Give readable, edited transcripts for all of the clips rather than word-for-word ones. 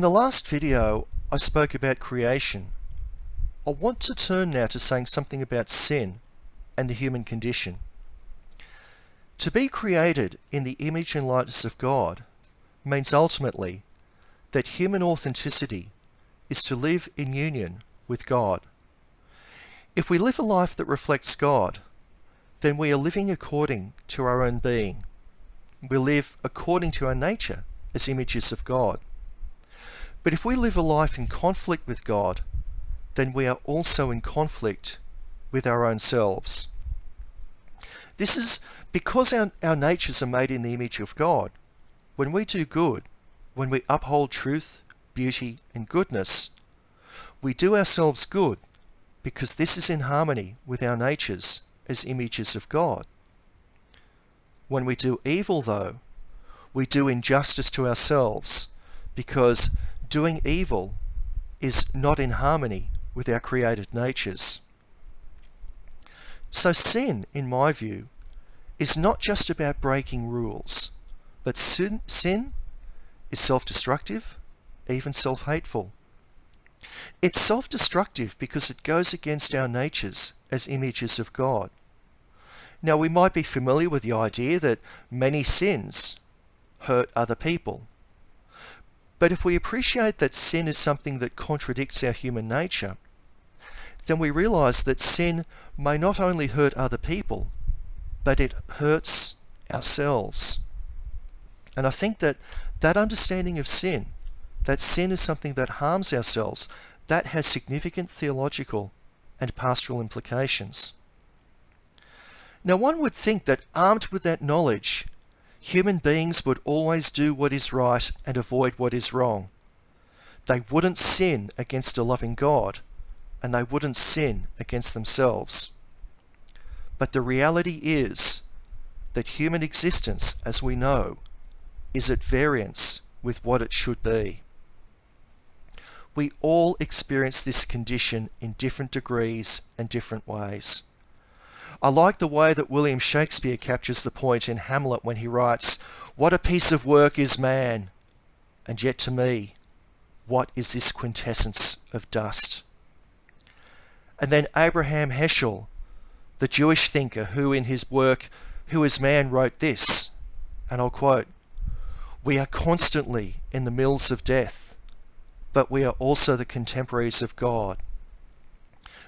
the last video, I spoke about creation. I want to turn now to saying something about sin and the human condition. To be created in the image and likeness of God means ultimately that human authenticity is to live in union with God. If we live a life that reflects God, then we are living according to our own being. We live according to our nature as images of God. But if we live a life in conflict with God, then we are also in conflict with our own selves. This is because our natures are made in the image of God. When we do good, when we uphold truth, beauty, and goodness, we do ourselves good because this is in harmony with our natures as images of God. When we do evil, though, we do injustice to ourselves because doing evil is not in harmony with our created natures. So sin, in my view, is not just about breaking rules, but sin is self-destructive, even self-hateful. It's self-destructive because it goes against our natures as images of God. Now, we might be familiar with the idea that many sins hurt other people. But if we appreciate that sin is something that contradicts our human nature, then we realize that sin may not only hurt other people, but it hurts ourselves. And I think that understanding of sin, that sin is something that harms ourselves, that has significant theological and pastoral implications. Now, one would think that armed with that knowledge, human beings would always do what is right and avoid what is wrong. They wouldn't sin against a loving God, and they wouldn't sin against themselves. But the reality is that human existence, as we know, is at variance with what it should be. We all experience this condition in different degrees and different ways. I like the way that William Shakespeare captures the point in Hamlet when he writes, "What a piece of work is man, and yet to me, what is this quintessence of dust?" And then Abraham Heschel, the Jewish thinker who in his work, Who is Man, wrote this, and I'll quote, "We are constantly in the mills of death, but we are also the contemporaries of God.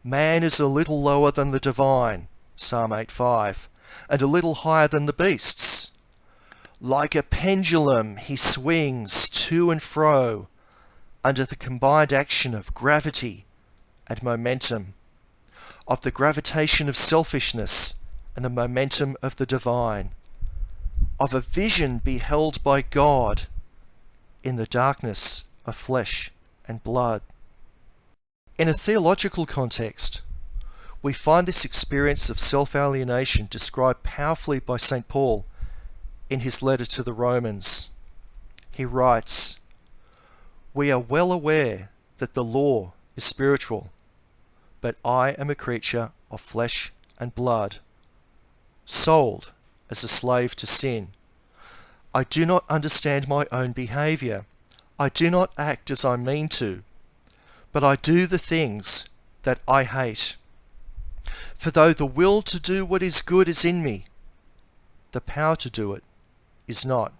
Man is a little lower than the divine," Psalm 8:5, "and a little higher than the beasts. Like a pendulum he swings to and fro under the combined action of gravity and momentum, of the gravitation of selfishness and the momentum of the divine, of a vision beheld by God in the darkness of flesh and blood." In a theological context, we find this experience of self-alienation described powerfully by St. Paul in his letter to the Romans. He writes, "We are well aware that the law is spiritual, but I am a creature of flesh and blood, sold as a slave to sin. I do not understand my own behavior. I do not act as I mean to, but I do the things that I hate. For though the will to do what is good is in me, the power to do it is not.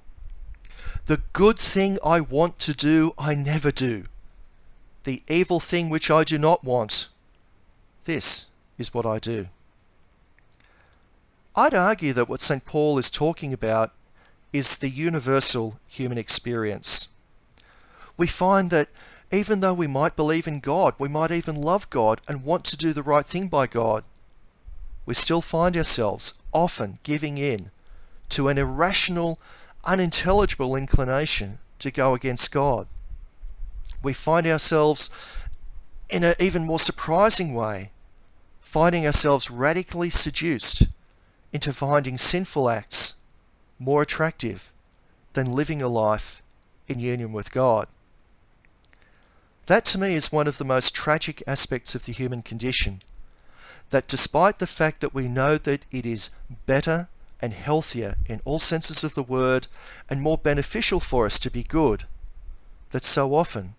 The good thing I want to do, I never do. The evil thing which I do not want, this is what I do." I'd argue that what St. Paul is talking about is the universal human experience. We find that even though we might believe in God, we might even love God and want to do the right thing by God, we still find ourselves often giving in to an irrational, unintelligible inclination to go against God. We find ourselves, in an even more surprising way, finding ourselves radically seduced into finding sinful acts more attractive than living a life in union with God. That to me is one of the most tragic aspects of the human condition, that despite the fact that we know that it is better and healthier in all senses of the word and more beneficial for us to be good, that so often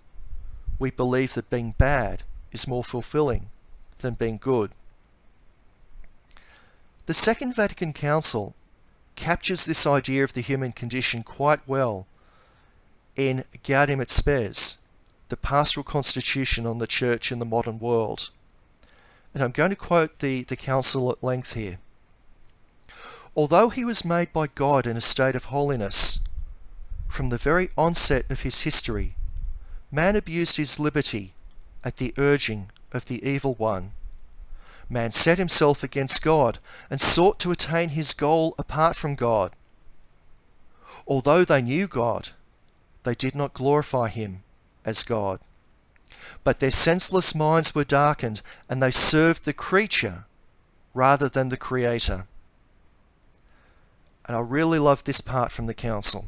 we believe that being bad is more fulfilling than being good. The Second Vatican Council captures this idea of the human condition quite well in Gaudium et Spes, the pastoral constitution on the Church in the modern world. And I'm going to quote the Council at length here. Although he was made by God in a state of holiness, from the very onset of his history, man abused his liberty at the urging of the evil one. Man set himself against God and sought to attain his goal apart from God. Although they knew God, they did not glorify him as God. But their senseless minds were darkened, and they served the creature rather than the Creator. And I really love this part from the Council.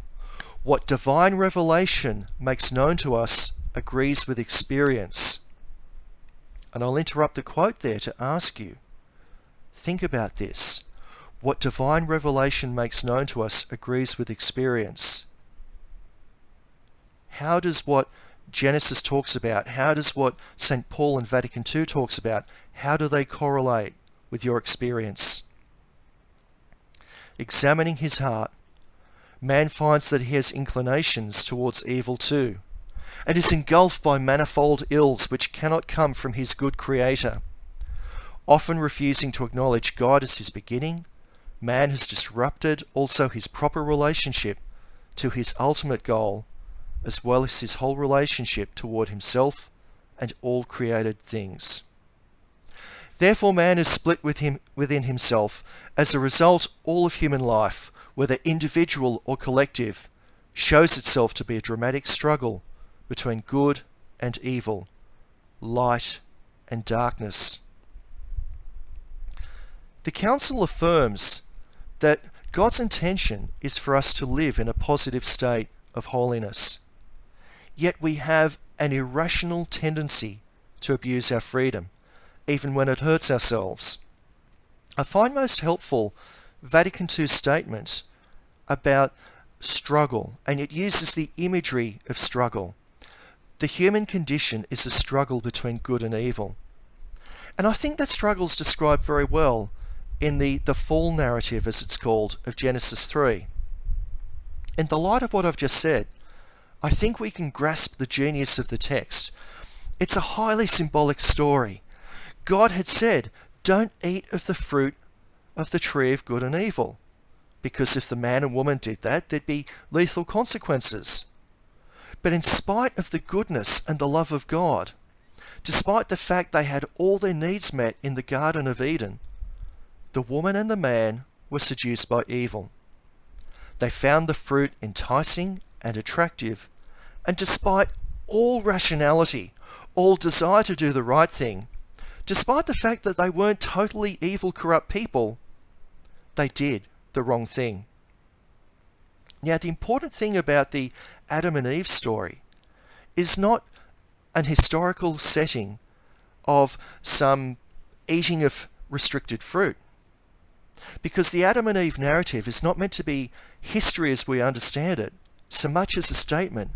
What divine revelation makes known to us agrees with experience. And I'll interrupt the quote there to ask you, think about this. What divine revelation makes known to us agrees with experience. How does what Genesis talks about, how does what St. Paul and Vatican II talks about, how do they correlate with your experience? Examining his heart, man finds that he has inclinations towards evil too, and is engulfed by manifold ills which cannot come from his good Creator. Often refusing to acknowledge God as his beginning, man has disrupted also his proper relationship to his ultimate goal, as well as his whole relationship toward himself and all created things. Therefore man is split within himself. As a result, all of human life, whether individual or collective, shows itself to be a dramatic struggle between good and evil, light and darkness. The Council affirms that God's intention is for us to live in a positive state of holiness. Yet we have an irrational tendency to abuse our freedom, even when it hurts ourselves. I find most helpful Vatican II's statement about struggle, and it uses the imagery of struggle. The human condition is a struggle between good and evil. And I think that struggle is described very well in the fall narrative, as it's called, of Genesis 3. In the light of what I've just said, I think we can grasp the genius of the text. It's a highly symbolic story. God had said, don't eat of the fruit of the tree of good and evil, because if the man and woman did that, there'd be lethal consequences. But in spite of the goodness and the love of God, despite the fact they had all their needs met in the Garden of Eden, the woman and the man were seduced by evil. They found the fruit enticing and attractive, and despite all rationality, all desire to do the right thing, despite the fact that they weren't totally evil, corrupt people, they did the wrong thing. Now, the important thing about the Adam and Eve story is not an historical setting of some eating of restricted fruit, because the Adam and Eve narrative is not meant to be history as we understand it, so much as a statement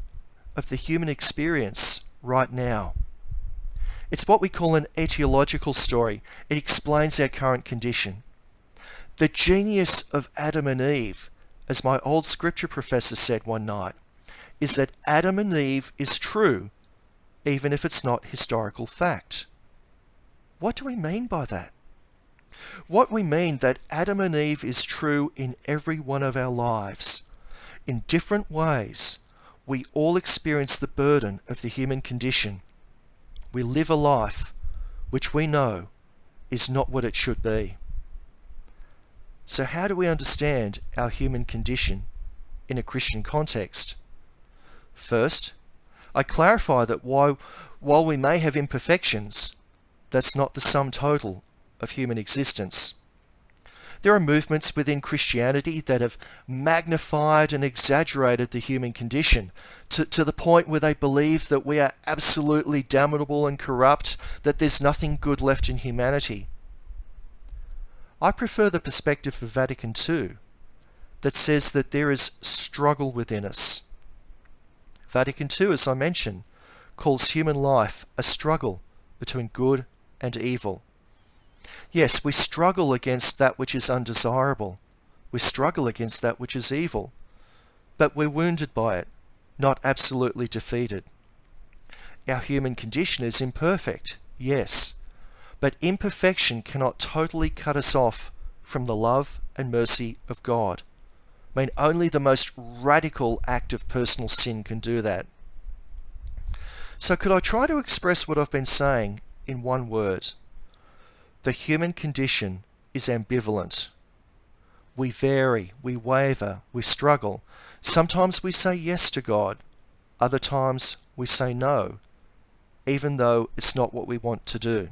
of the human experience right now. It's what we call an etiological story. It explains our current condition. The genius of Adam and Eve, as my old scripture professor said one night, is that Adam and Eve is true, even if it's not historical fact. What do we mean by that? What we mean that Adam and Eve is true in every one of our lives. In different ways, we all experience the burden of the human condition. We live a life which we know is not what it should be. So how do we understand our human condition in a Christian context? First, I clarify that while we may have imperfections, that's not the sum total of human existence. There are movements within Christianity that have magnified and exaggerated the human condition to the point where they believe that we are absolutely damnable and corrupt, that there's nothing good left in humanity. I prefer the perspective of Vatican II that says that there is struggle within us. Vatican II, as I mentioned, calls human life a struggle between good and evil. Yes, we struggle against that which is undesirable. We struggle against that which is evil. But we're wounded by it, not absolutely defeated. Our human condition is imperfect, yes, but imperfection cannot totally cut us off from the love and mercy of God. I mean, only the most radical act of personal sin can do that. So could I try to express what I've been saying in one word? The human condition is ambivalent. We vary, we waver, we struggle. Sometimes we say yes to God, other times we say no, even though it's not what we want to do.